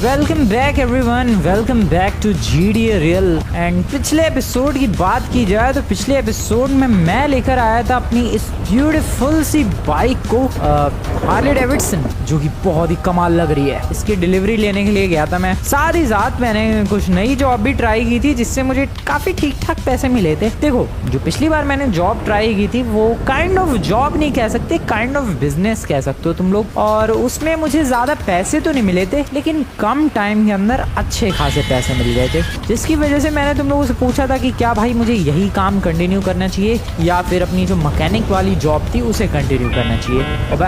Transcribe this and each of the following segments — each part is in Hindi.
Welcome back everyone, welcome back to GTA real. And पिछले एपिसोड की बात की जाए तो पिछले एपिसोड में मैं लेकर आया था अपनी इस ब्यूटीफुल सी बाइक को हार्ले डेविडसन, जो कि बहुत ही कमाल लग रही है। इसकी डिलीवरी लेने के लिए गया था मैं। साथ ही साथ मैंने कुछ नई जॉब भी ट्राई की थी, जिससे मुझे काफी ठीक ठाक पैसे मिले थे। देखो, जो पिछली बार मैंने जॉब ट्राई की थी वो काइंड ऑफ जॉब नहीं कह सकते, काइंड ऑफ बिजनेस कह सकते हो तुम लोग। और उसमें मुझे ज्यादा पैसे तो नहीं मिले थे, लेकिन कम टाइम के अंदर अच्छे खासे पैसे मिल गए थे, जिसकी वजह से मैंने तुम लोगों से पूछा था कि क्या भाई मुझे यही काम कंटिन्यू करना चाहिए या फिर अपनी जो मैकेनिक वाली जॉब थी उसे कंटिन्यू करना चाहिए। अब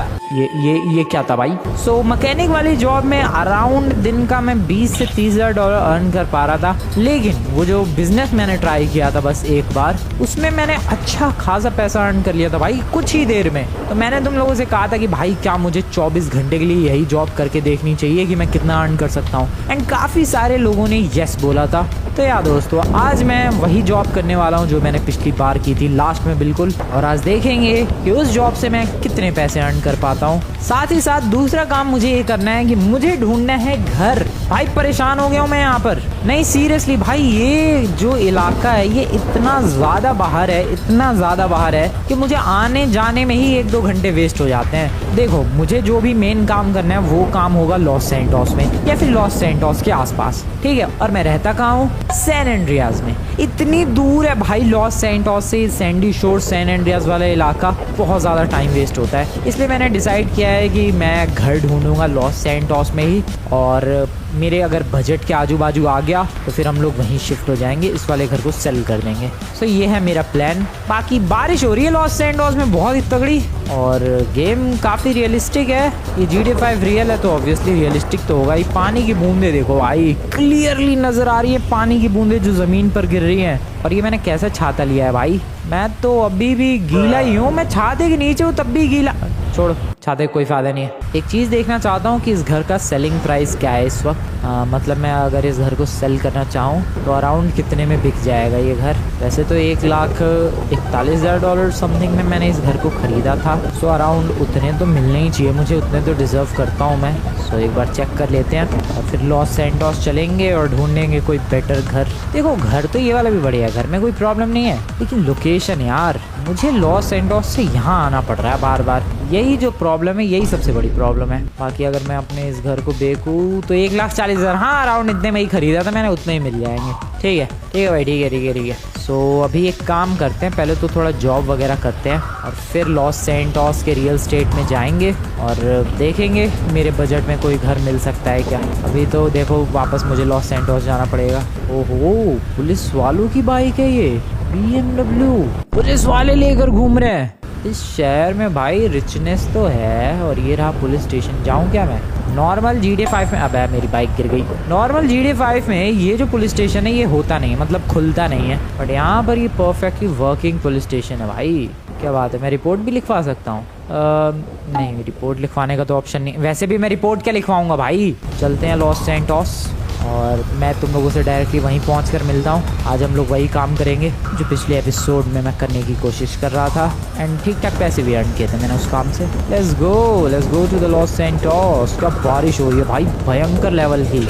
ये क्या था भाई? सो मैकेनिक वाली जॉब में अराउंड दिन का मैं 20 से 30,000 डॉलर अर्न कर पा रहा था, लेकिन वो जो बिजनेस मैंने ट्राई किया था बस एक बार, उसमें मैंने अच्छा खासा पैसा अर्न कर लिया था भाई, कुछ ही देर में। तो मैंने तुम लोगों से कहा था कि भाई क्या मुझे 24 घंटे के लिए यही जॉब करके देखनी चाहिए कि मैं कितना अर्न कर सकता हूँ। एंड काफी सारे लोगों ने यस बोला था। तो यार दोस्तों, आज मैं वही जॉब करने वाला हूँ जो मैंने पिछली बार की थी, लास्ट में बिल्कुल। और आज देखेंगे कि उस जॉब से मैं कितने पैसे अर्न कर पाता हूँ। साथ ही साथ दूसरा काम मुझे ये करना है कि मुझे ढूंढना है घर। भाई परेशान हो गया हूँ मैं यहाँ पर। नहीं सीरियसली भाई, ये जो इलाका है ये इतना ज्यादा बाहर है, इतना ज्यादा बाहर है कि मुझे आने जाने में ही 1-2 घंटे वेस्ट हो जाते हैं। देखो, मुझे जो भी मेन काम करना है वो काम होगा लॉस सैंटोस में या फिर लॉस सैंटोस के आसपास, ठीक है। और मैं रहता कहाँ हूँ? सैन एंड्रियास में। इतनी दूर है भाई लॉस सैंटोस से। सैंडी शोर सैन एंड्रियास वाला इलाका, बहुत ज़्यादा टाइम वेस्ट होता है। इसलिए मैंने डिसाइड किया है कि मैं घर ढूंढूंगा लॉस सैंटोस में ही, और मेरे अगर बजट के आजू बाजू आ गया तो फिर हम लोग वहीं शिफ्ट हो जाएंगे, इस वाले घर को सेल कर देंगे। सो ये है मेरा प्लान। बाकी बारिश हो रही है लॉस सैंटोस में बहुत ही तगड़ी, और गेम काफ़ी रियलिस्टिक है। ये GTA 5 रियल है तो ऑब्वियसली रियलिस्टिक तो होगा ही। पानी की बूंदे देखो भाई, क्लियरली नजर आ रही है पानी की बूंदे जो जमीन पर गिर रही हैं। और ये मैंने कैसा छाता लिया है भाई, मैं तो अभी भी गीला ही हूँ। मैं छाते के नीचे हूँ तब भी गीला। छोड़ो, छाते का कोई फायदा नहीं है। एक चीज़ देखना चाहता हूँ कि इस घर का सेलिंग प्राइस क्या है इस वक्त। मतलब मैं अगर इस घर को सेल करना चाहूँ तो अराउंड कितने में बिक जाएगा ये घर? वैसे तो 1,41,000 डॉलर समथिंग में मैंने इस घर को खरीदा था। सो अराउंड उतने तो मिलने ही चाहिए मुझे, उतने तो डिजर्व करता हूँ मैं। सो एक बार चेक कर लेते हैं और फिर लॉस सैंटोस चलेंगे और ढूंढेंगे कोई बेटर घर। देखो, घर तो ये वाला भी बढ़िया है, घर में कोई प्रॉब्लम नहीं है, लेकिन लोकेशन यार, मुझे लॉस सैंटोस से यहाँ आना पड़ रहा है बार बार। यही जो प्रॉब्लम है, यही सबसे बड़ी प्रॉब्लम है। बाकी अगर मैं अपने इस घर को देखूँ तो 1,40,000, हाँ अराउंड इतने में ही खरीदा था मैंने, उतने ही मिल जाएंगे। ठीक है भाई, ठीक है। सो अभी एक काम करते हैं, पहले तो थोड़ा जॉब वगैरह करते हैं और फिर लॉस सैंटोस के रियल स्टेट में जाएंगे और देखेंगे मेरे बजट में कोई घर मिल सकता है क्या। अभी तो देखो, वापस मुझे लॉस सैंटोस जाना पड़ेगा। ओहो, पुलिस वालों की बाइक है ये, BMW। पुलिस वाले लेकर घूम रहे हैं इस शहर में भाई। रिचनेस तो है। और ये रहा पुलिस स्टेशन। जाऊं क्या मैं? नॉर्मल GTA 5 में, अब मेरी बाइक गिर गई। नॉर्मल GTA 5 में ये जो पुलिस स्टेशन है ये होता नहीं है, मतलब खुलता नहीं है, बट यहाँ पर ये परफेक्टली वर्किंग पुलिस स्टेशन है भाई। क्या बात है, मैं रिपोर्ट भी लिखवा सकता हूँ? नहीं, रिपोर्ट लिखवाने का तो ऑप्शन नहीं। वैसे भी मैं रिपोर्ट क्या लिखवाऊंगा भाई। चलते हैं लॉस सैंटोस और मैं तुम लोगों से डायरेक्टली वहीं पहुंचकर मिलता हूं। आज हम लोग वही काम करेंगे जो पिछले एपिसोड में मैं करने की कोशिश कर रहा था, एंड ठीक ठाक पैसे भी अर्न किए थे मैंने उस काम से। Let's go to the Los Santos. क्या बारिश हो रही है भाई, भयंकर लेवल की।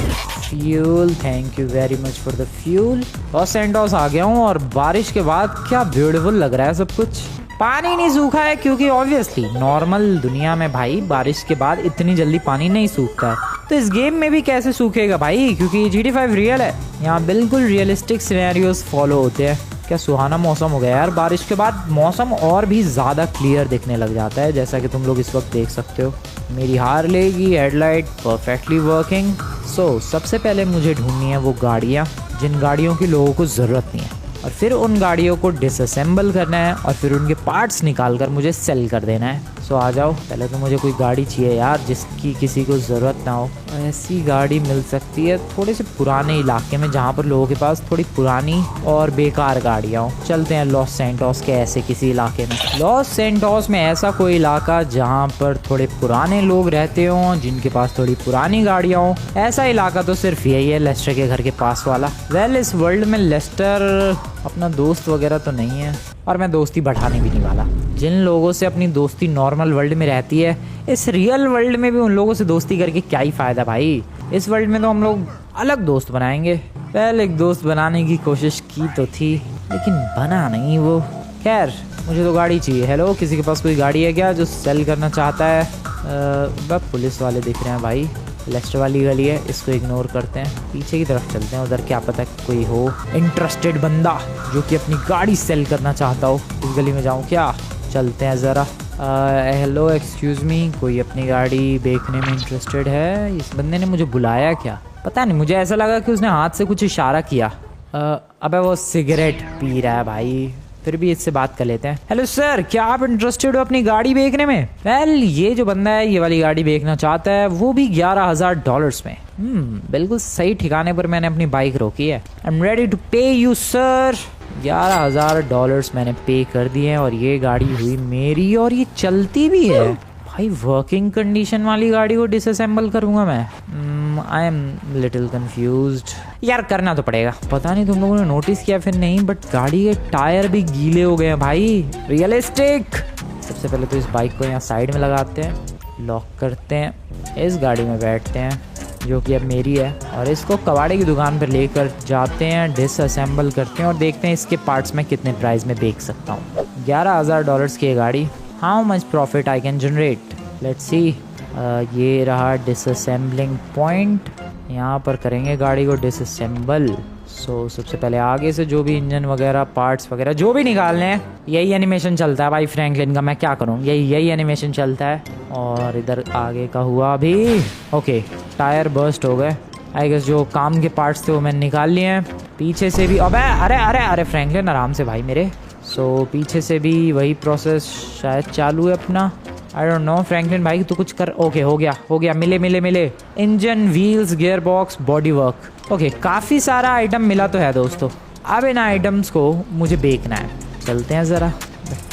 Fuel, thank you very much for the fuel. Los Santos आ गया हूँ और बारिश के बाद क्या ब्यूटीफुल लग रहा है सब कुछ। पानी नहीं सूखा है क्योंकि ऑब्वियसली नॉर्मल दुनिया में भाई बारिश के बाद इतनी जल्दी पानी नहीं सूखता है, तो इस गेम में भी कैसे सूखेगा भाई, क्योंकि GTA 5 रियल है। यहाँ बिल्कुल रियलिस्टिक सिनेरियोस फॉलो होते हैं। क्या सुहाना मौसम हो गया यार, बारिश के बाद मौसम और भी ज़्यादा क्लियर दिखने लग जाता है, जैसा कि तुम लोग इस वक्त देख सकते हो। मेरी हार्ले की हेडलाइट परफेक्टली वर्किंग। सो सबसे पहले मुझे ढूंढनी है वो गाड़ियाँ जिन गाड़ियों की लोगों को ज़रूरत नहीं है, और फिर उन गाड़ियों को डिसअसेंबल करना है और फिर उनके पार्ट्स निकाल कर मुझे सेल कर देना है। सो आ जाओ, पहले तो मुझे कोई गाड़ी चाहिए यार जिसकी किसी को ज़रूरत ना हो। ऐसी गाड़ी मिल सकती है थोड़े से पुराने इलाके में जहाँ पर लोगों के पास थोड़ी पुरानी और बेकार गाड़ियाँ हो। चलते हैं लॉस सैंटोस के ऐसे किसी इलाके में। लॉस सैंटोस में ऐसा कोई इलाका जहाँ पर थोड़े पुराने लोग रहते हों, जिनके पास थोड़ी पुरानी गाड़ियाँ हों, ऐसा इलाका तो सिर्फ यही है, लेस्टर के घर के पास वाला। वेल, इस वर्ल्ड में लेस्टर अपना दोस्त वगैरह तो नहीं है, और मैं दोस्ती बढ़ाने भी नहीं वाला। जिन लोगों से अपनी दोस्ती नॉर्मल वर्ल्ड में रहती है, इस रियल वर्ल्ड में भी उन लोगों से दोस्ती करके क्या ही फ़ायदा भाई। इस वर्ल्ड में तो हम लोग अलग दोस्त बनाएंगे। पहले एक दोस्त बनाने की कोशिश की तो थी, लेकिन बना नहीं वो। खैर, मुझे तो गाड़ी चाहिए। हेलो, किसी के पास कोई गाड़ी है क्या जो सेल करना चाहता है? बस पुलिस वाले दिख रहे हैं भाई। लेफ्ट वाली गली है, इसको इग्नोर करते हैं, पीछे की तरफ चलते हैं। उधर क्या पता कोई हो इंटरेस्टेड बंदा जो कि अपनी गाड़ी सेल करना चाहता हो। इस गली में जाऊँ क्या? चलते हैं ज़रा। हेलो, एक्सक्यूज़ मी, कोई अपनी गाड़ी बेचने में इंटरेस्टेड है? इस बंदे ने मुझे बुलाया क्या? पता नहीं, मुझे ऐसा लगा कि उसने हाथ से कुछ इशारा किया। अबे वो सिगरेट पी रहा है भाई, फिर भी इससे बात कर लेते हैं। हेलो सर, क्या आप इंटरेस्टेड हो अपनी गाड़ी बेचने में? वेल, ये जो बंदा है ये वाली गाड़ी बेचना चाहता है, वो भी $11,000 में। बिल्कुल सही ठिकाने पर मैंने अपनी बाइक रोकी है। आई एम रेडी टू पे यू सर। $11,000 मैंने पे कर दिए हैं और ये गाड़ी हुई मेरी, और ये चलती भी है भाई। वर्किंग कंडीशन वाली गाड़ी को डिसअसेंबल करूंगा मैं? आई एम लिटिल कंफ्यूज्ड यार। करना तो पड़ेगा। पता नहीं तुम लोगों ने नोटिस किया फिर नहीं, बट गाड़ी के टायर भी गीले हो गए हैं भाई। रियलिस्टिक। सबसे पहले तो इस बाइक को यहाँ साइड में लगाते हैं, लॉक करते हैं, इस गाड़ी में बैठते हैं जो कि अब मेरी है, और इसको कबाड़े की दुकान पर लेकर जाते हैं, डिसअसेंबल करते हैं और देखते हैं इसके पार्ट्स में कितने प्राइस में बेच सकता हूँ। $11,000 की गाड़ी। How much profit I can generate? Let's see. ये रहा डिसअसेंबलिंग पॉइंट। यहाँ पर करेंगे गाड़ी को डिसअसेंबल। सबसे पहले आगे से जो भी इंजन वगैरह, पार्ट्स वगैरह जो भी निकालने हैं, यही एनिमेशन चलता है भाई फ्रैंकलिन का। मैं क्या करूँ, यही एनिमेशन चलता है। और इधर आगे का हुआ भी। ओके, टायर बर्स्ट हो गए। आई गेस जो काम के पार्ट्स थे वो मैंने निकाल लिए हैं। पीछे से भी, अबे अरे अरे अरे फ्रैंकलिन आराम से भाई मेरे। पीछे से भी वही प्रोसेस शायद चालू है अपना। आई डोंट नो फ्रैंकलिन भाई, तू कुछ कर। ओके, हो गया। मिले engine, wheels, gear box, body work. Okay, काफ़ी सारा आइटम मिला तो है दोस्तों। अब इन आइटम्स को मुझे बेचना है। चलते हैं ज़रा।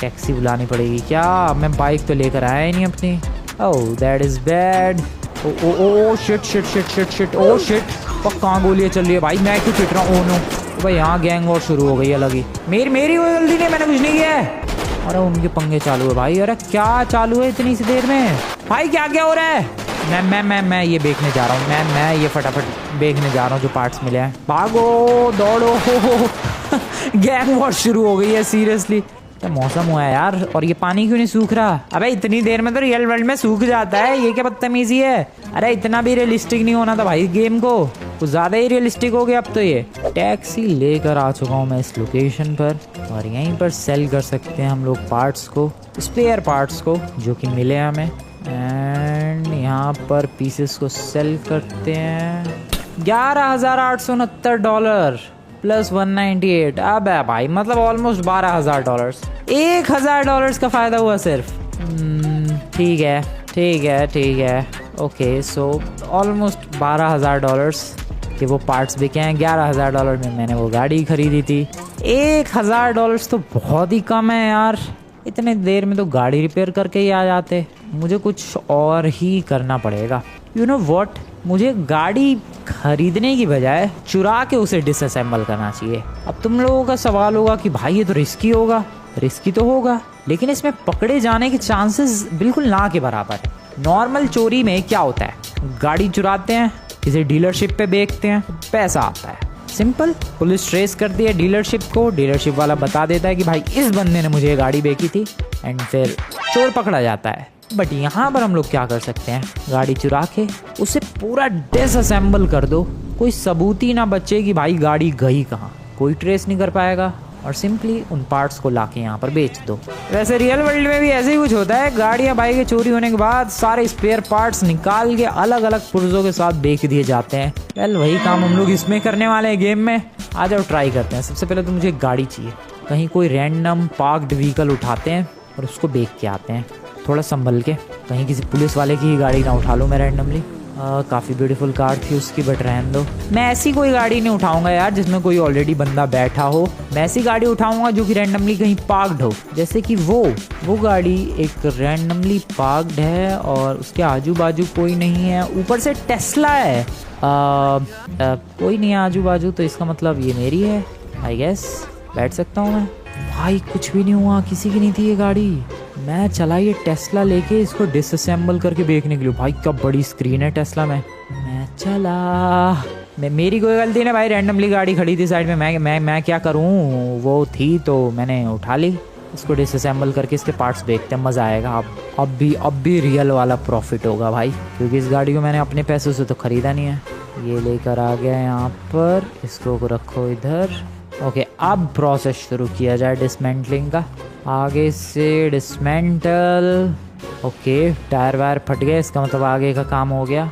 टैक्सी बुलानी पड़ेगी क्या? मैं बाइक तो लेकर आया ही नहीं अपनी। Oh that is bad. Oh shit. Oh shit, कहाँ गोलियाँ चल रही है भाई? मैं क्यों पिट रहा हूँ? ओ नो भाई, यहाँ गैंग वॉर शुरू हो गई है लगी। मेरी कोई गलती नहीं, मैंने कुछ नहीं किया है। अरे उनके पंगे चालू है भाई। अरे क्या चालू है इतनी सी देर में भाई? क्या हो रहा है? मैं ये बेचने जा रहा हूँ। मैं ये फटाफट बेचने जा रहा हूँ जो पार्ट्स मिले हैं। भागो, दौड़ो। गैंग वॉर शुरू हो गई है सीरियसली। क्या मौसम हुआ है यार, और ये पानी क्यों नहीं सूख रहा? अबे इतनी देर में तो रियल वर्ल्ड में सूख जाता है, ये क्या बदतमीजी है? अरे इतना भी रियलिस्टिक नहीं होना था भाई गेम को, कुछ ज़्यादा ही रियलिस्टिक हो गया अब तो ये। टैक्सी लेकर आ चुका हूँ मैं इस लोकेशन पर, और यहीं पर सेल कर सकते हैं हम लोग पार्ट्स को, स्पेयर पार्ट्स को जो कि मिले हमें। एंड यहाँ पर पीसेस को सेल करते हैं। $11,869 प्लस 198। अब है भाई, मतलब ऑलमोस्ट $12,000। $1,000 का फ़ायदा हुआ सिर्फ। ठीक है। ओके, सो ऑलमोस्ट $12,000 के वो पार्ट्स बिके हैं। $11,000 में मैंने वो गाड़ी खरीदी थी। $1,000 तो बहुत ही कम है यार। इतने देर में तो गाड़ी रिपेयर करके ही आ जाते। मुझे कुछ और ही करना पड़ेगा। यू नो व्हाट, मुझे गाड़ी खरीदने की बजाय चुरा के उसे डिसअसेंबल करना चाहिए। अब तुम लोगों का सवाल होगा कि भाई ये तो रिस्की होगा। रिस्की तो होगा, लेकिन इसमें पकड़े जाने के चांसेस बिल्कुल ना के बराबर है। नॉर्मल चोरी में क्या होता है, गाड़ी चुराते हैं, किसी डीलरशिप पे बेचते हैं, पैसा आता है, सिंपल। पुलिस ट्रेस करती है डीलरशिप को, डीलरशिप वाला बता देता है कि भाई इस बंदे ने मुझे ये गाड़ी बेची थी, एंड फिर चोर पकड़ा जाता है। बट यहाँ पर हम लोग क्या कर सकते हैं, गाड़ी चुरा के उसे पूरा डिसअसेंबल कर दो, कोई सबूत ही ना बचे कि भाई गाड़ी गई कहाँ, कोई ट्रेस नहीं कर पाएगा, और सिंपली उन पार्ट्स को लाके यहाँ पर बेच दो। वैसे रियल वर्ल्ड में भी ऐसे ही कुछ होता है। गाड़ियाँ बाइक के चोरी होने के बाद सारे स्पेयर पार्ट्स निकाल के अलग अलग पुर्जों के साथ बेच दिए जाते हैं। वेल, वही काम हम लोग इसमें करने वाले हैं गेम में। आ जाओ, ट्राई करते हैं। सबसे पहले तो मुझे एक गाड़ी चाहिए। कहीं कोई रैंडम पार्क्ड व्हीकल उठाते हैं और उसको बेच के आते हैं, थोड़ा संभल के। कहीं किसी पुलिस वाले की ही गाड़ी ना उठा लूँ मैं रैंडमली। काफ़ी ब्यूटीफुल कार थी उसकी, बट रहने दो। मैं ऐसी कोई गाड़ी नहीं उठाऊंगा यार जिसमें कोई ऑलरेडी बंदा बैठा हो। मैं ऐसी गाड़ी उठाऊंगा जो कि रैंडमली कहीं पार्क्ड हो, जैसे कि वो गाड़ी एक रैंडमली पार्क्ड है और उसके आजू बाजू कोई नहीं है, ऊपर से टेस्ला है। कोई नहीं है आजू बाजू, तो इसका मतलब ये मेरी है आई गेस। बैठ सकता हूँ मैं। भाई कुछ भी नहीं हुआ, किसी की नहीं थी ये गाड़ी। मैं चला ये टेस्ला लेके इसको डिसअसेंबल करके बेचने के लिए। भाई क्या बड़ी स्क्रीन है टेस्ला में। मैं चला। मेरी कोई गलती नहीं भाई, रैंडमली गाड़ी खड़ी थी साइड में, मैं क्या करूं, वो थी तो मैंने उठा ली। इसको डिसअसेंबल करके इसके पार्ट्स देखते हैं, मज़ा आएगा। अब भी रियल वाला प्रॉफिट होगा भाई, क्योंकि इस गाड़ी को मैंने अपने पैसों से तो ख़रीदा नहीं है। ये लेकर आ गया यहाँ पर, इसको रखो इधर। ओके, अब प्रोसेस शुरू किया जाए डिसमेंटलिंग का। आगे से डिसमेंटल। ओके, टायर वायर फट गए, इसका मतलब आगे का काम हो गया।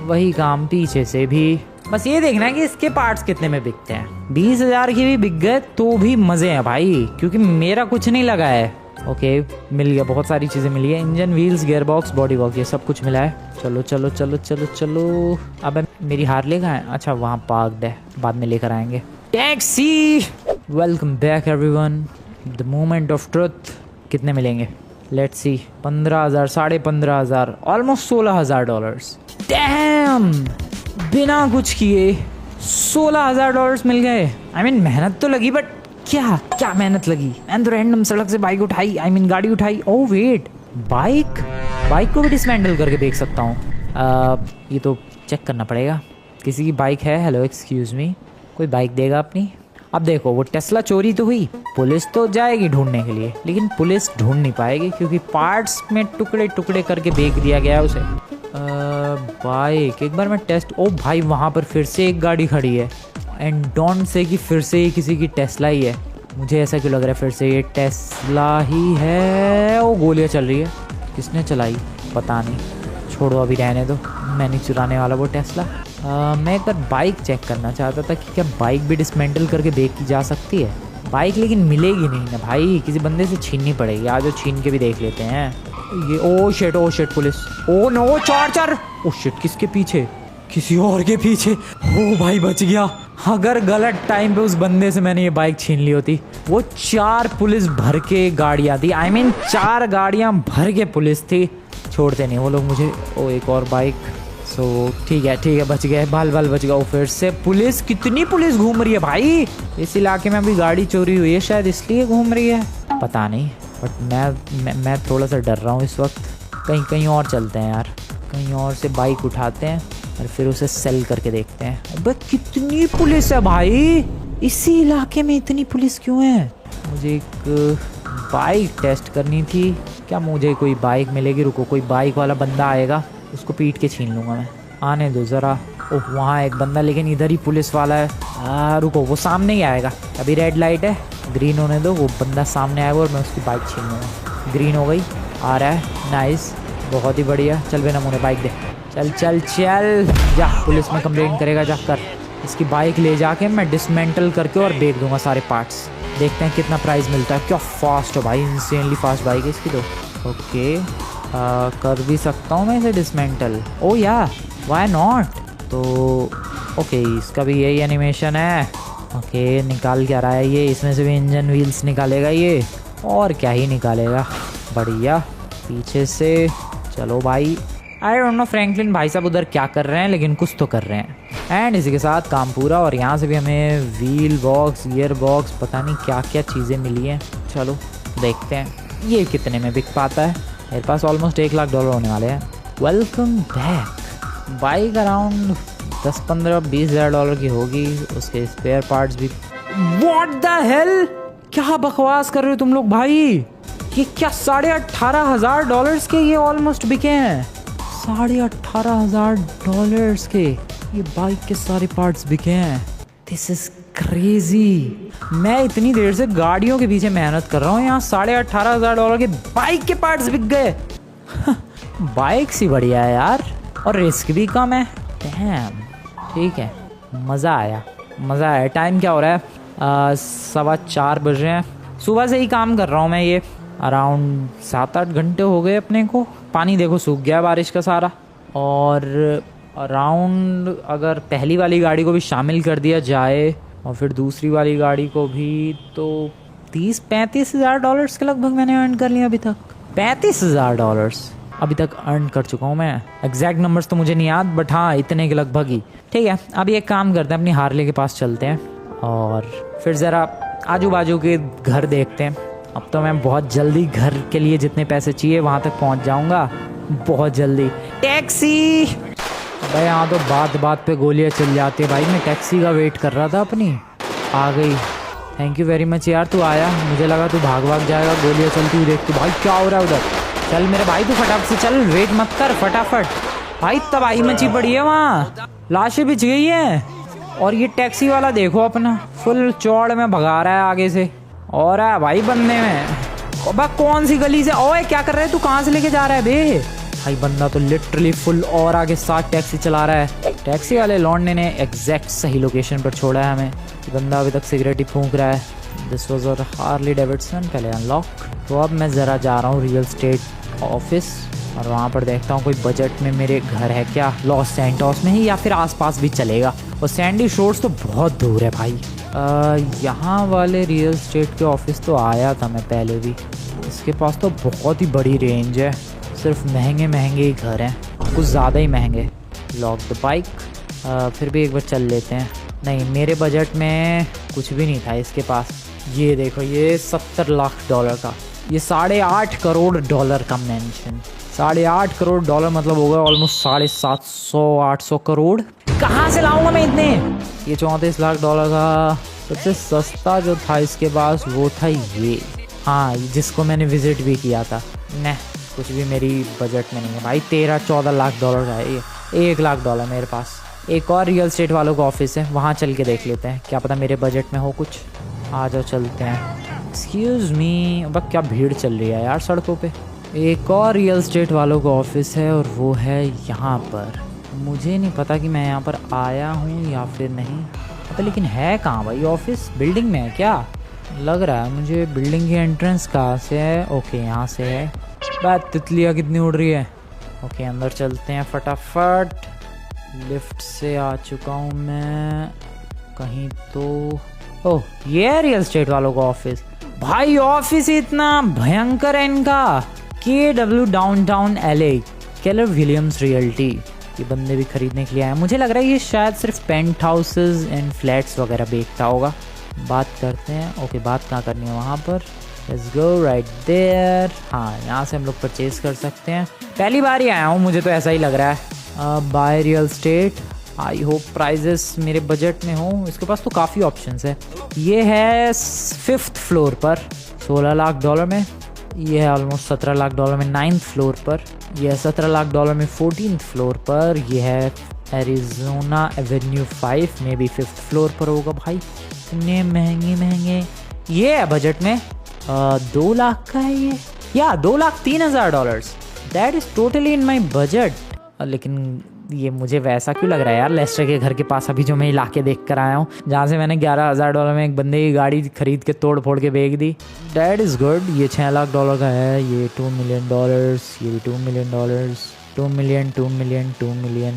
वही काम पीछे से भी। बस ये देखना है कि इसके पार्ट्स कितने में बिकते हैं। 20,000 की भी बिक गए तो भी मज़े हैं भाई, क्योंकि मेरा कुछ नहीं लगा है। ओके, मिल गया, बहुत सारी चीज़ें मिली है। Engine, wheels, gear box, body box, ये सब कुछ मिला है। चलो चलो चलो चलो चलो। अब मेरी हार्ले कहाँ है? अच्छा, वहाँ पार्क्ड है, बाद में लेकर आएंगे। Taxi. Welcome back everyone, the moment of truth. कितने मिलेंगे? Let's see. 15,000, 15,500, ऑलमोस्ट $16,000। डैम, बिना कुछ किए $16,000 मिल गए। I mean, मेहनत तो लगी, बट क्या मेहनत लगी। मैंने तो रैंडम सड़क से बाइक उठाई, गाड़ी उठाई। ओह वेट, बाइक को भी डिसमेंटल करके देख सकता हूँ। ये तो चेक करना पड़ेगा। किसी की बाइक है? हेलो एक्सक्यूज मी, कोई बाइक देगा अपनी? अब देखो, वो टेस्ला चोरी तो हुई, पुलिस तो जाएगी ढूंढने के लिए, लेकिन पुलिस ढूंढ नहीं पाएगी क्योंकि पार्ट्स में टुकड़े टुकड़े करके बेच दिया गया उसे। बाइक एक बार मैं टेस्ट। ओ भाई, वहाँ पर फिर से एक गाड़ी खड़ी है, एंड डोंट से कि फिर से ये किसी की टेस्ला ही है। मुझे ऐसा क्यों लग रहा है फिर से ये टेस्ला ही है। ओ, गोलियाँ चल रही है, किसने चलाई पता नहीं, छोड़ो अभी रहने दो, मैं नहीं चुराने वाला वो टेस्ला। मैं एक बार बाइक चेक करना चाहता था कि क्या बाइक भी डिसमेंटल करके बेची जा सकती है। बाइक लेकिन मिलेगी नहीं ना भाई, किसी बंदे से छीननी पड़ेगी। आज छीन के भी देख लेते हैं। ये oh shit police. Oh no, चार। ओ शिट, किसके पीछे? किसी और के पीछे। ओ भाई, बच गया। अगर गलत टाइम पे उस बंदे से मैंने ये बाइक छीन ली होती। वो 4 पुलिस भर के गाड़ियाँ थी, 4 गाड़ियाँ भर के पुलिस थी। छोड़ते नहीं वो लोग मुझे। ओ, एक और बाइक। सो ठीक है, बच गए, बाल बच गया। फिर से पुलिस, कितनी पुलिस घूम रही है भाई इस इलाके में। अभी गाड़ी चोरी हुई है, शायद इसलिए घूम रही है, पता नहीं। बट मैं थोड़ा सा डर रहा हूँ इस वक्त। कहीं और चलते हैं यार, कहीं और से बाइक उठाते हैं और फिर उसे सेल करके देखते हैं। अबे कितनी पुलिस है भाई इसी इलाके में, इतनी पुलिस क्यों है? मुझे एक बाइक टेस्ट करनी थी। क्या मुझे कोई बाइक मिलेगी? रुको, कोई बाइक वाला बंदा आएगा, उसको पीट के छीन लूँगा मैं। आने दो ज़रा। ओह, वहाँ एक बंदा, लेकिन इधर ही पुलिस वाला है। रुको, वो सामने ही आएगा। अभी रेड लाइट है, ग्रीन होने दो, वो बंदा सामने आएगा और मैं उसकी बाइक छीन लूँगा। ग्रीन हो गई, आ रहा है, नाइस, बहुत ही बढ़िया। चल बेना मुझे बाइक दे, चल जा। पुलिस में कंप्लेंट करेगा, जा कर। इसकी बाइक ले जाके मैं डिसमेंटल करके और बेच दूँगा सारे पार्ट्स। देखते हैं कितना प्राइस मिलता है। क्या फास्ट है भाई, इंसेनली फास्ट बाइक है इसकी तो। ओके, कर भी सकता हूँ मैं इसे डिसमेंटल। ओ या, व्हाई नॉट। तो ओके, इसका भी यही एनिमेशन है। ओके, निकाल क्या रहा है ये? इसमें से भी इंजन व्हील्स निकालेगा ये, और क्या ही निकालेगा। बढ़िया, पीछे से। चलो भाई, आई डोंट नो फ्रैंकलिन भाई साहब उधर क्या कर रहे हैं, लेकिन कुछ तो कर रहे हैं। एंड इसी के साथ काम पूरा। और यहाँ से भी हमें व्हील बॉक्स, गियर बॉक्स, पता नहीं क्या क्या चीज़ें मिली हैं। चलो देखते हैं ये कितने में बिक पाता है। मेरे पास ऑलमोस्ट $1 लाख होने वाले हैं। Welcome back. बाइक अराउंड 10, 15, $20,000 की होगी। उसके स्पेयर पार्ट्स भी। व्हाट द हेल, क्या बकवास कर रहे हो तुम लोग भाई? ये क्या $18,500 के ये ऑलमोस्ट बिके हैं? $18,500 के ये बाइक के सारे पार्ट्स बिके हैं। This is crazy. मैं इतनी देर से गाड़ियों के पीछे मेहनत कर रहा हूँ, यहाँ $18,500 के बाइक के पार्ट्स बिक गए। बाइक सी बढ़िया है यार, और रिस्क भी कम है। डैम, ठीक है, मज़ा आया। टाइम क्या हो रहा है? 4:15 बज रहे हैं। सुबह से ही काम कर रहा हूँ मैं। ये अराउंड 7-8 घंटे हो गए अपने को। पानी देखो सूख गया बारिश का सारा। और अराउंड अगर पहली वाली गाड़ी को भी शामिल कर दिया जाए और फिर दूसरी वाली गाड़ी को भी, तो $30-35,000 के लगभग मैंने अर्न कर लिया अभी तक। $35,000 अभी तक अर्न कर चुका हूँ मैं। एग्जैक्ट नंबर्स तो मुझे नहीं याद, बट हाँ, इतने के लगभग ही। ठीक है, अभी एक काम करते हैं, अपनी हार्ले के पास चलते हैं और फिर ज़रा आजू बाजू के घर देखते हैं। अब तो मैं बहुत जल्दी घर के लिए जितने पैसे चाहिए वहाँ तक पहुँच जाऊँगा, बहुत जल्दी। टैक्सी। भाई यहाँ तो बात बात पे गोलियाँ चल जाती है भाई। मैं टैक्सी का वेट कर रहा था अपनी, आ गई। थैंक यू वेरी मच यार, तू आया। मुझे लगा तू भाग भाग जाएगा, गोलियाँ चलती हुई देख। तू भाई क्या हो रहा है उधर? चल मेरे भाई तू फटाफट से चल, वेट मत कर, फटाफट। भाई तबाही मची पड़ी है वहाँ, लाशें बिछ गई है। और ये टैक्सी वाला देखो अपना फुल चौड़ में भगा रहा है आगे से, और है भाई बनने में। अब कौन सी गली से? ओए क्या कर रहा है तू? कहाँ से लेके जा रहा है बे? भाई बंदा तो लिटरली फुल और आगे साथ टैक्सी चला रहा है। टैक्सी वाले लौंडे ने एग्जैक्ट सही लोकेशन पर छोड़ा है हमें। बंदा अभी तक सिगरेट ही फूंक रहा है। दिस वाज और हार्ली डेविडसन, पहले अनलॉक। तो अब मैं ज़रा जा रहा हूँ रियल स्टेट ऑफिस, और वहाँ पर देखता हूँ कोई बजट में मेरे घर है क्या, लॉस सैंटोस में ही या फिर आसपास भी चलेगा। और सैंडी शोर्स तो बहुत दूर है भाई। यहाँ वाले रियल स्टेट के ऑफिस तो आया था मैं पहले भी। इसके पास तो बहुत ही बड़ी रेंज है, सिर्फ महंगे महंगे ही घर हैं, कुछ ज़्यादा ही महंगे। लॉक द बाइक, फिर भी एक बार चल लेते हैं। नहीं, मेरे बजट में कुछ भी नहीं था इसके पास। ये देखो, ये 70 लाख डॉलर का, ये 8.5 करोड़ डॉलर का मेंशन। 8.5 करोड़ डॉलर मतलब होगा ऑलमोस्ट 750-800 करोड़। कहाँ से लाऊंगा मैं इतने? ये 34 लाख डॉलर का सबसे सस्ता जो था इसके पास वो था ये, हाँ, जिसको मैंने विजिट भी किया था। न कुछ भी मेरी बजट में नहीं है भाई। 13-14 लाख डॉलर का है ये, 1 लाख डॉलर मेरे पास। एक और रियल स्टेट वालों का ऑफिस है, वहाँ चल के देख लेते हैं, क्या पता मेरे बजट में हो कुछ। आ जाओ चलते हैं। एक्सक्यूज़ मी, अब क्या भीड़ चल रही है यार सड़कों पे। एक और रियल स्टेट वालों का ऑफिस है और वो है यहाँ पर। मुझे नहीं पता कि मैं यहाँ पर आया हूँ या फिर नहीं पता, लेकिन है कहाँ भाई ऑफिस? बिल्डिंग में है क्या? लग रहा है मुझे बिल्डिंग की एंट्रेंस कहाँ से है। ओके, यहाँ से है। बात तितलियाँ कितनी उड़ रही है। ओके, अंदर चलते हैं फटाफट। लिफ्ट से आ चुका हूँ मैं कहीं तो। ओह, ये है रियल स्टेट वालों का ऑफिस। भाई ऑफिस इतना भयंकर है इनका। KW downtown LA, Keller Williams realty. ये बंदे भी खरीदने के लिए आए। मुझे लग रहा है ये शायद सिर्फ पेंट हाउसेज एंड फ्लैट्स वगैरह बेचता होगा। बात करते हैं। ओके, बात कहाँ करनी है? वहाँ पर। Let's go right there. हाँ, यहाँ से हम लोग परचेज कर सकते हैं। पहली बार ही आया हूँ, मुझे तो ऐसा ही लग रहा है। Buy real estate. I hope prices मेरे बजट में हो। इसके पास तो काफ़ी ऑप्शंस है। ये है 5th फ्लोर पर 16 लाख डॉलर में। ये है ऑलमोस्ट 17 लाख डॉलर में 9th फ्लोर पर। यह है 17 लाख डॉलर में 14th फ्लोर पर। यह है एरिजोना एवेन्यू 5 में भी 5th फ्लोर पर होगा। भाई इतने महंगे महंगे। ये है बजट में 2 लाख का है ये, या 2,03,000 that is totally in my budget. लेकिन ये मुझे वैसा क्यों लग रहा है यार, लेस्टर के घर के पास अभी जो मैं इलाके देख कर आया हूँ, जहाँ से मैंने $11,000 में एक बंदे की गाड़ी खरीद के तोड़ फोड़ के बेच दी। That is good. ये 6 लाख डॉलर का है। ये $2 मिलियन, ये भी $2 million, 2 million, 2 million, 2 million,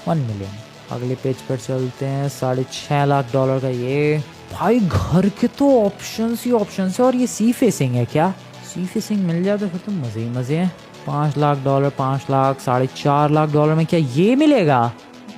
1 million. अगले पेज पर चलते हैं। 6.5 लाख डॉलर का ये। भाई घर के तो ऑप्शंस ही ऑप्शंस है। और ये सी फेसिंग है क्या? सी फेसिंग मिल जाए तो फिर तो मज़े ही मज़े हैं। 5 लाख डॉलर, 5 लाख, 4.5 लाख डॉलर में क्या ये मिलेगा?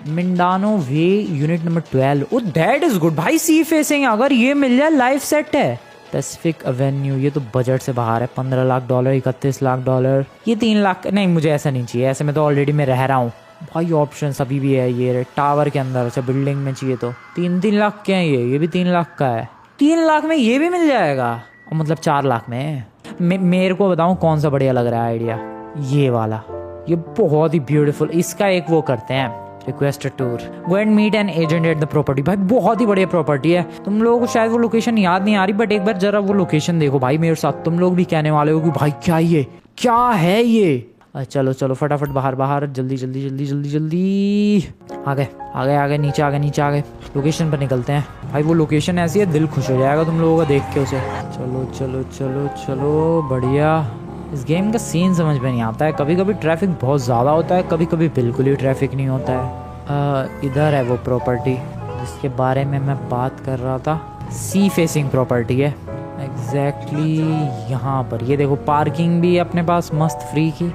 Mindanao way unit number 12। Oh that is good भाई, सी फेसिंग। अगर ये मिल जाए लाइफ सेट है। पैसिफिक एवेन्यू, ये तो बजट से बाहर है। 15 लाख डॉलर, 31 लाख डॉलर। ये 3 लाख नहीं, मुझे ऐसा नहीं चाहिए। ऐसे में तो ऑलरेडी मैं रह रहा हूँ भाई। ऑप्शन अभी भी है ये टावर के अंदर। अच्छा, बिल्डिंग में चाहिए तो 3-3 लाख के हैं। ये भी 3 लाख का है। 3 लाख में ये भी मिल जाएगा, और मतलब 4 लाख में। मेरे को बताऊँ कौन सा बढ़िया लग रहा है आइडिया? ये वाला, ये बहुत ही ब्यूटीफुल। इसका एक वो करते हैं, request tour, go and meet an agent at the property. भाई बहुत ही बढ़िया प्रॉपर्टी है। तुम लोगों को शायद वो लोकेशन याद नहीं आ रही, बट एक बार जरा वो लोकेशन देखो भाई मेरे साथ। तुम लोग भी कहने वाले हो कि भाई क्या ये, क्या है ये? चलो चलो फटाफट बाहर बाहर, जल्दी जल्दी जल्दी जल्दी जल्दी। आ गए आ गए आ गए, नीचे आ गए नीचे आ गए। लोकेशन पर निकलते हैं। भाई वो लोकेशन ऐसी है, दिल खुश हो जाएगा तुम लोगों का देख के उसे। चलो चलो चलो चलो, बढ़िया। इस गेम का सीन समझ में नहीं आता है। कभी कभी ट्रैफिक बहुत ज़्यादा होता है, कभी कभी बिल्कुल ही ट्रैफिक नहीं होता है। इधर है वो प्रॉपर्टी जिसके बारे में मैं बात कर रहा था। सी फेसिंग प्रॉपर्टी है एग्जैक्टली यहाँ पर। ये देखो, पार्किंग भी अपने पास मस्त फ्री की।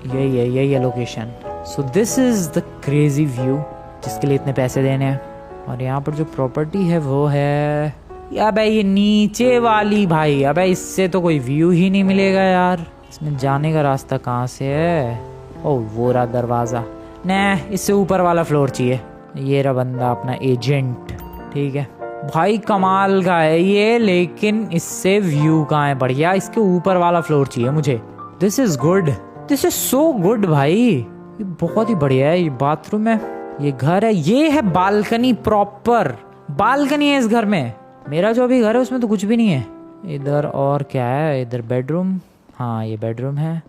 यही है location. So this is the crazy view जिसके लिए इतने पैसे देने हैं। और यहाँ पर जो प्रॉपर्टी है वो है, या भाई ये नीचे वाली। भाई अबे इससे तो कोई व्यू ही नहीं मिलेगा यार। इसमें जाने का रास्ता कहाँ से है? ओह, वो रहा दरवाज़ा। नहीं, इससे ऊपर वाला फ्लोर चाहिए। ये रहा बंदा अपना एजेंट, ठीक है भाई, कमाल का है ये, लेकिन इससे व्यू कहाँ है बढ़िया, इसके ऊपर वाला फ्लोर चाहिए मुझे। This is good, this is so good भाई, ये बहुत ही बढ़िया है। ये बाथरूम है, ये घर है, ये है बालकनी, प्रॉपर बालकनी है इस घर में। मेरा जो अभी घर है उसमें तो कुछ भी नहीं है। इधर और क्या है, इधर बेडरूम, हाँ ये बेडरूम है,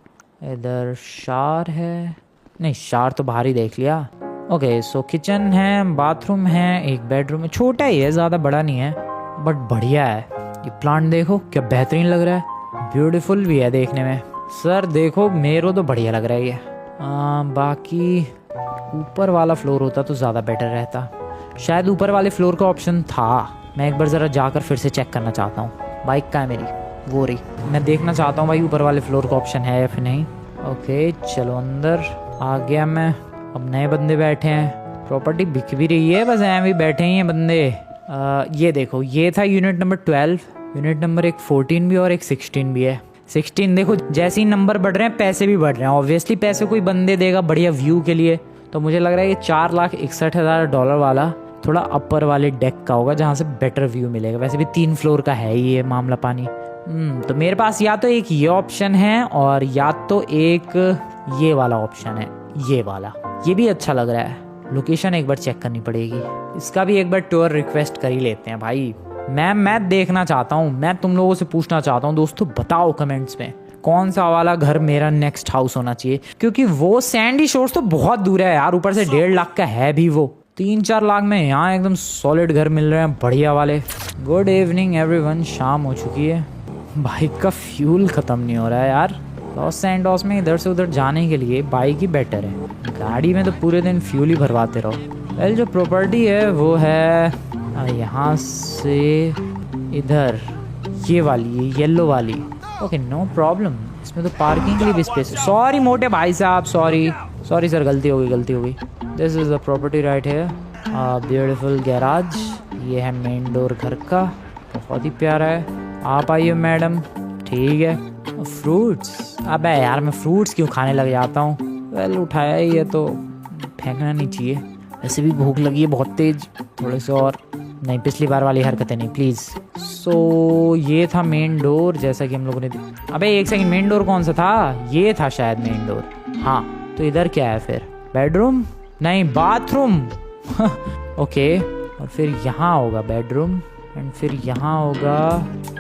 इधर शावर है, नहीं शावर तो बाहर ही देख लिया। ओके सो किचन है, बाथरूम है, एक बेडरूम है, छोटा ही है, ज़्यादा बड़ा नहीं है बट बढ़िया है। ये प्लांट देखो क्या बेहतरीन लग रहा है, ब्यूटीफुल भी है देखने में। सर देखो मेरे को तो बढ़िया लग रहा है ये। बाकी ऊपर वाला फ्लोर होता तो ज़्यादा बेटर रहता, शायद ऊपर वाले फ्लोर का ऑप्शन था। मैं एक बार ज़रा जाकर फिर से चेक करना चाहता हूँ। बाइक का है मेरी, वो रही, मैं देखना चाहता हूँ भाई ऊपर वाले फ्लोर का ऑप्शन है या फिर नहीं। ओके चलो अंदर आ गया मैं। अब नए बंदे बैठे हैं, प्रॉपर्टी बिक भी रही है, बस ऐਵੇਂ भी बैठे ही हैं बंदे। ये देखो, ये था यूनिट नंबर 12, यूनिट नंबर एक 14 भी और एक 16 भी है। 16 देखो जैसे ही नंबर बढ़ रहे हैं पैसे भी बढ़ रहे हैं, ऑब्वियसली पैसे कोई बंदे देगा बढ़िया व्यू के लिए, तो मुझे लग रहा है ये $4,61,000 वाला थोड़ा अपर वाले डेक का होगा जहाँ से बेटर व्यू मिलेगा। वैसे भी 3 फ्लोर का है ही ये मामला पानी। तो मेरे पास या तो एक ये ऑप्शन है और या तो एक ये वाला ऑप्शन है, ये वाला, ये भी अच्छा लग रहा है। लोकेशन एक बार चेक करनी पड़ेगी, इसका भी एक बार टूर रिक्वेस्ट कर ही लेते हैं भाई। मैं देखना चाहता हूँ, मैं तुम लोगों से पूछना चाहता हूँ दोस्तों, बताओ कमेंट्स में कौन सा वाला घर मेरा नेक्स्ट हाउस होना चाहिए, क्योंकि वो सैंडी शोर्स तो बहुत दूर है यार, ऊपर से 1.5 लाख का है भी वो, 3-4 लाख में यहाँ एकदम सॉलिड घर मिल रहे हैं बढ़िया वाले। गुड इवनिंग एवरीवन, शाम हो चुकी है, बाइक का फ्यूल ख़त्म नहीं हो रहा है यार। लॉस सैंटोस में इधर से उधर जाने के लिए बाइक ही बेटर है, गाड़ी में तो पूरे दिन फ्यूल ही भरवाते रहो। वेल जो प्रॉपर्टी है वो है यहाँ से इधर, ये वाली, ये येलो वाली। ओके नो प्रॉब्लम, इसमें तो पार्किंग के लिए भी स्पेस है। सॉरी मोटे भाई साहब, सॉरी सर, गलती हो गई। This is the property right है, ब्यूटीफुल गैराज, ये है मेन डोर घर का, बहुत ही प्यारा है। आप आइए मैडम, ठीक है। फ्रूट्स, अबे यार मैं फ्रूट्स क्यों खाने लग जाता हूँ। वेल उठाया ही है तो फेंकना नहीं चाहिए, वैसे भी भूख लगी है बहुत तेज, थोड़े से और नहीं, पिछली बार वाली हरकतें नहीं प्लीज़। सो ये था मेन डोर जैसा कि हम लोगों ने अबे एक सेकंड, मेन डोर कौन सा था, ये था शायद मेन डोर। हाँ तो इधर क्या है फिर, बेडरूम नहीं बाथरूम ओके, और फिर यहाँ होगा बेडरूम एंड फिर यहाँ होगा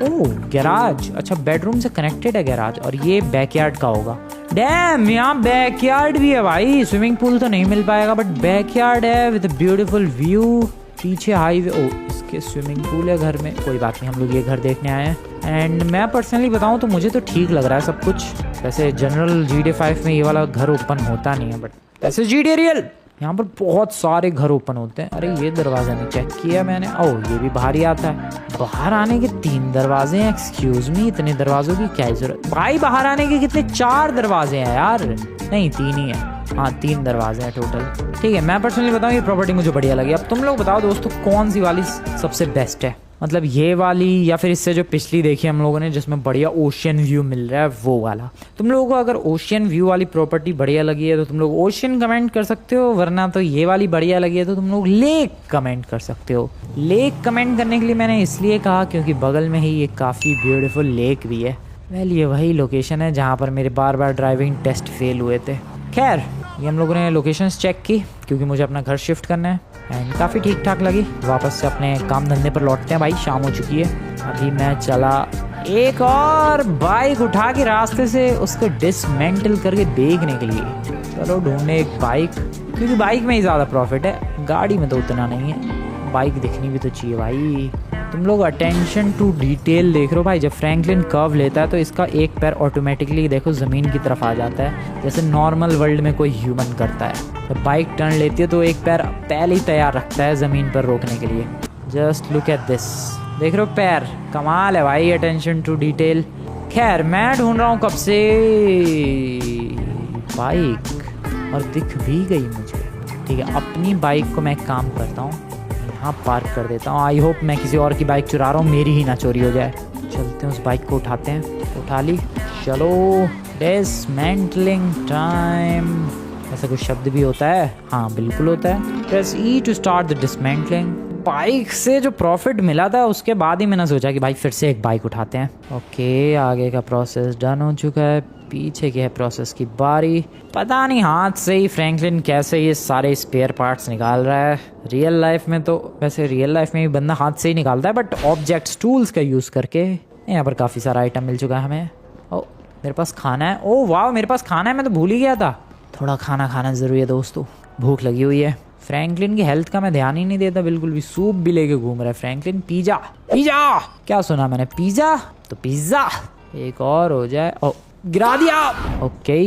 ओह गैराज। अच्छा बेडरूम से कनेक्टेड है गैराज, और ये बैकयार्ड का होगा। डैम, यहाँ बैकयार्ड भी है भाई, स्विमिंग पूल तो नहीं मिल पाएगा बट बैकयार्ड है विद ब्यूटीफुल व्यू, पीछे हाईवे। ओ इसके स्विमिंग पूल है घर में, कोई बात नहीं, हम लोग ये घर देखने आए हैं। एंड मैं पर्सनली बताऊं तो मुझे तो ठीक लग रहा है सब कुछ। वैसे जनरल GTA 5 में ये वाला घर ओपन होता नहीं है, बट वैसे GTA रियल यहाँ पर बहुत सारे घर ओपन होते हैं। अरे ये दरवाज़ा नहीं चेक किया मैंने, ओह ये भी बाहर ही आता है। बाहर आने के 3 दरवाजे हैं, एक्सक्यूज मी, इतने दरवाजों की क्या जरूरत भाई, बाहर आने के कितने 4 दरवाजे हैं यार, नहीं 3 ही है, हाँ 3 दरवाजे हैं टोटल। ठीक है, मैं पर्सनली बताऊँ ये प्रॉपर्टी मुझे बढ़िया लगी। अब तुम लोग बताओ दोस्तों कौन सी वाली सबसे बेस्ट है, मतलब ये वाली या फिर इससे जो पिछली देखी हम लोगों ने जिसमें बढ़िया ओशियन व्यू मिल रहा है वो वाला। तुम लोगों को अगर ओशियन व्यू वाली प्रॉपर्टी बढ़िया लगी है तो तुम लोग ओशियन कमेंट कर सकते हो, वरना तो ये वाली बढ़िया लगी है तो तुम लोग लेक कमेंट कर सकते हो। लेक कमेंट करने के लिए मैंने इसलिए कहा क्योंकि बगल में ही ये काफ़ी ब्यूटीफुल लेक भी है। वेल ये वही लोकेशन है जहाँ पर मेरे बार बार ड्राइविंग टेस्ट फेल हुए थे। खैर ये हम लोगों ने लोकेशंस चेक की क्योंकि मुझे अपना घर शिफ्ट करना है एंड काफ़ी ठीक ठाक लगी। वापस से अपने काम धंधे पर लौटते हैं भाई, शाम हो चुकी है। अभी मैं चला एक और बाइक उठा के रास्ते से उसको डिसमेंटल करके देखने के लिए। चलो ढूंढने एक बाइक, क्योंकि बाइक में ही ज़्यादा प्रॉफिट है, गाड़ी में तो उतना नहीं है। बाइक दिखनी भी तो चाहिए भाई। तुम लोग अटेंशन टू डिटेल देख रहे हो भाई, जब फ्रैंकलिन कर्व लेता है तो इसका एक पैर ऑटोमेटिकली देखो ज़मीन की तरफ आ जाता है जैसे नॉर्मल वर्ल्ड में कोई ह्यूमन करता है। जब बाइक टर्न लेती है तो एक पैर पहले ही तैयार रखता है ज़मीन पर रोकने के लिए। जस्ट लुक एट दिस, देख रहे हो पैर, कमाल है भाई, अटेंशन टू डिटेल। खैर मैं ढूंढ रहा हूँ कब से बाइक और दिख भी गई मुझे। ठीक है, अपनी बाइक को मैं एक काम करता हूँ, यहाँ पार्क कर देता हूँ। आई होप मैं किसी और की बाइक चुरा रहा हूँ, मेरी ही ना चोरी हो जाए। चलते हैं उस बाइक को उठाते हैं। उठा ली, चलो डिसमेंटलिंग टाइम। ऐसा जैसा कुछ शब्द भी होता है? हाँ बिल्कुल होता है। Press E to start the dismantling. Bike से जो प्रॉफिट मिला था उसके बाद ही मैंने सोचा कि भाई फिर से एक बाइक उठाते हैं। ओके, आगे का प्रोसेस डन हो चुका है, पीछे की है प्रोसेस की बारी। पता नहीं हाथ से ही फ्रैंकलिन कैसे ये सारे स्पेयर पार्ट्स निकाल रहा है। रियल लाइफ में तो वैसे रियल लाइफ में भी बंदा हाथ से ही निकालता है, बट ऑब्जेक्ट्स टूल्स का यूज़ करके। यहाँ पर काफ़ी सारा आइटम मिल चुका है हमें। ओ मेरे पास खाना है। ओ वाह, मेरे पास खाना है, मैं तो भूल ही गया था। थोड़ा खाना खाना ज़रूरी है दोस्तों, भूख लगी हुई है। फ्रैंकलिन की हेल्थ का मैं ध्यान ही नहीं देता बिल्कुल भी। सूप भी लेके घूम रहा है फ्रैंकलिन। पिज़्ज़ा पिज़्ज़ा, क्या सुना मैंने? पिज़्ज़ा तो पिज़्ज़ा एक और हो जाए। ओ गिरा दिया। Okay,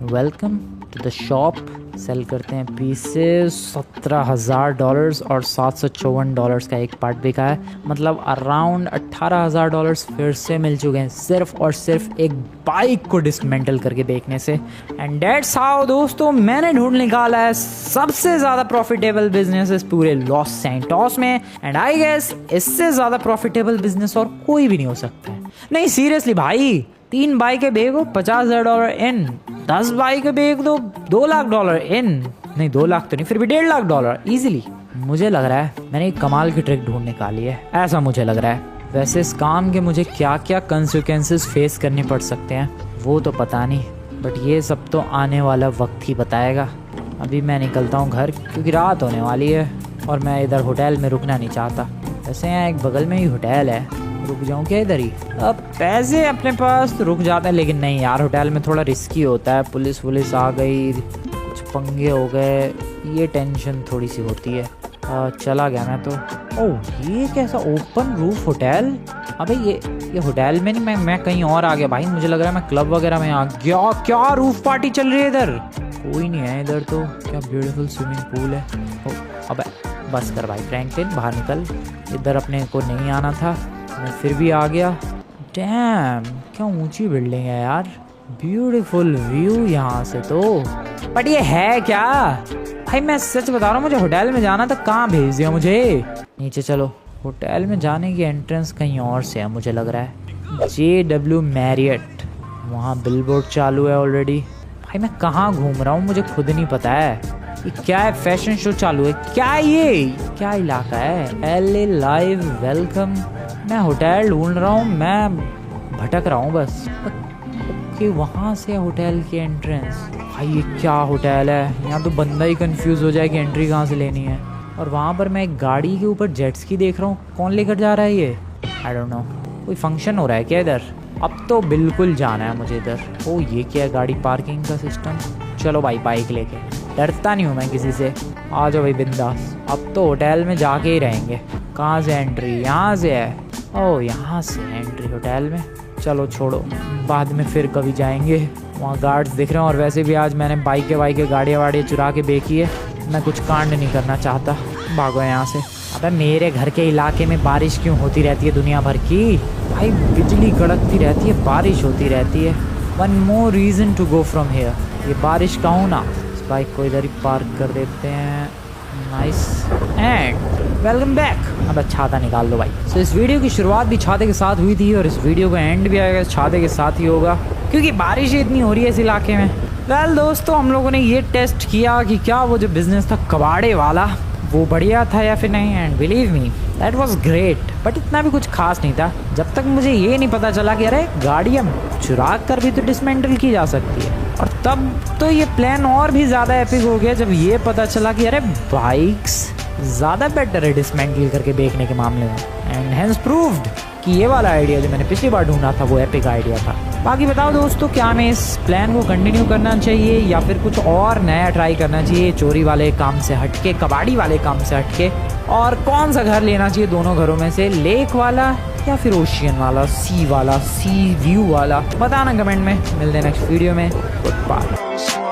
welcome to the shop. Sell करते हैं पीसेस। $17,000 और $754 का एक पार्ट बिका है, मतलब अराउंड $18,000 फिर से मिल चुके हैं सिर्फ और सिर्फ एक बाइक को डिसमेंटल करके बेचने से। एंड दैट्स हाउ दोस्तों मैंने ढूंढ निकाला है सबसे ज़्यादा प्रॉफिटेबल बिजनेस इस पूरे लॉस सैंटोस में। एंड आई गेस इससे ज़्यादा प्रॉफिटेबल बिजनेस और कोई भी नहीं हो सकता है। नहीं सीरियसली भाई, 3 बाइकें बेचो $50,000 इन, 10 बाइकें बेच दो $2 लाख इन। नहीं 2 लाख तो नहीं, फिर भी $1.5 लाख इजीली। मुझे लग रहा है मैंने एक कमाल की ट्रिक ढूंढ निकाली है, ऐसा मुझे लग रहा है। वैसे इस काम के मुझे क्या क्या कंसिक्वेंसेस फेस करने पड़ सकते हैं वो तो पता नहीं, बट ये सब तो आने वाला वक्त ही बताएगा। अभी मैं निकलता हूँ घर, क्योंकि रात होने वाली है और मैं इधर होटल में रुकना नहीं चाहता। वैसे यहाँ एक बगल में ही होटल है, रुक जाऊँ क्या इधर ही? अब पैसे अपने पास तो रुक जाता है, लेकिन नहीं यार, होटल में थोड़ा रिस्की होता है। पुलिस आ गई, कुछ पंगे हो गए, ये टेंशन थोड़ी सी होती है। चला गया मैं तो। ओह ये कैसा ओपन रूफ होटल? अबे ये होटल में नहीं, मैं कहीं और आ गया भाई। मुझे लग रहा है मैं क्लब वगैरह में आ गया। क्या रूफ पार्टी चल रही है इधर? कोई नहीं है इधर तो। क्या ब्यूटीफुल स्विमिंग पूल है। अबे बस कर भाई फ्रैंकलिन, बाहर निकल। इधर अपने को नहीं आना था, मैं फिर भी आ गया। डैम क्या ऊंची बिल्डिंग है यार, ब्यूटीफुल व्यू यहाँ से तो। बट ये है क्या भाई? मैं सच बता रहा हूँ, मुझे होटल में जाना था, कहाँ भेज दिया मुझे? नीचे चलो। होटल में जाने की एंट्रेंस कहीं और से है मुझे लग रहा है। JW मैरियट, वहाँ बिलबोर्ड चालू है ऑलरेडी। भाई मैं कहाँ घूम रहा हूँ मुझे खुद नहीं पता है। ये क्या है? फैशन शो चालू है क्या? ये क्या इलाका है? LA live welcome. मैं होटल ढूंढ रहा हूँ, मैं भटक रहा हूँ बस। ओके वहाँ से होटल की एंट्रेंस। भाई ये क्या होटल है? यहाँ तो बंदा ही कंफ्यूज हो जाए कि एंट्री कहाँ से लेनी है। और वहाँ पर मैं एक गाड़ी के ऊपर जेट स्की देख रहा हूँ, कौन लेकर जा रहा है ये? आई डोंट नो, कोई फंक्शन हो रहा है क्या इधर? अब तो बिल्कुल जाना है मुझे इधर। ओ ये क्या है? गाड़ी पार्किंग का सिस्टम। चलो भाई बाइक लेके, डरता नहीं हूँ मैं किसी से। आ जाओ भाई बिंदास। अब तो होटल में जाके ही रहेंगे। कहाँ से एंट्री? यहाँ से है। ओह यहाँ से एंट्री होटल में। चलो छोड़ो, बाद में फिर कभी जाएंगे। वहाँ गार्ड्स दिख रहे हैं, और वैसे भी आज मैंने बाइकें गाड़ियाँ वाड़ियाँ चुरा के बेची है। मैं कुछ कांड नहीं करना चाहता। भागो यहाँ से। अबे मेरे घर के इलाके में बारिश क्यों होती रहती है दुनिया भर की? भाई बिजली कड़कती रहती है, बारिश होती रहती है। One more reason to go from here. ये बारिश का हूँ ना, इस बाइक को इधर ही पार्क कर देते हैं। Nice and welcome back. अब छाता निकाल लो भाई। तो इस वीडियो की शुरुआत भी छाते के साथ हुई थी, और इस वीडियो का एंड भी आएगा छाते के साथ ही होगा, क्योंकि बारिश इतनी हो रही है इस इलाके में। वेल दोस्तों, हम लोगों ने ये टेस्ट किया कि क्या वो जो बिजनेस था कबाड़े वाला वो बढ़िया था या फिर नहीं। And believe me that was great, but इतना भी कुछ खास नहीं था जब तक मुझे ये नहीं पता चला कि अरे गाड़ियाँ चुरा कर भी तो डिसमेंटल की जा सकती है। और तब तो ये प्लान और भी ज़्यादा एपिक हो गया जब ये पता चला कि अरे बाइक्स ज़्यादा बेटर है डिसमेंटल करके बेचने के मामले में। एंड हैंस प्रूव्ड कि ये वाला आइडिया जो मैंने पिछली बार ढूंढा था वो एपिक आइडिया था। बाकी बताओ दोस्तों, क्या हमें इस प्लान को कंटिन्यू करना चाहिए या फिर कुछ और नया ट्राई करना चाहिए, चोरी वाले काम से हटके, कबाड़ी वाले काम से हटके? और कौन सा घर लेना चाहिए दोनों घरों में से, लेक वाला या फिर ओशियन वाला, सी वाला, सी व्यू वाला? बताना कमेंट में। मिलते हैं नेक्स्ट वीडियो में। Good bye.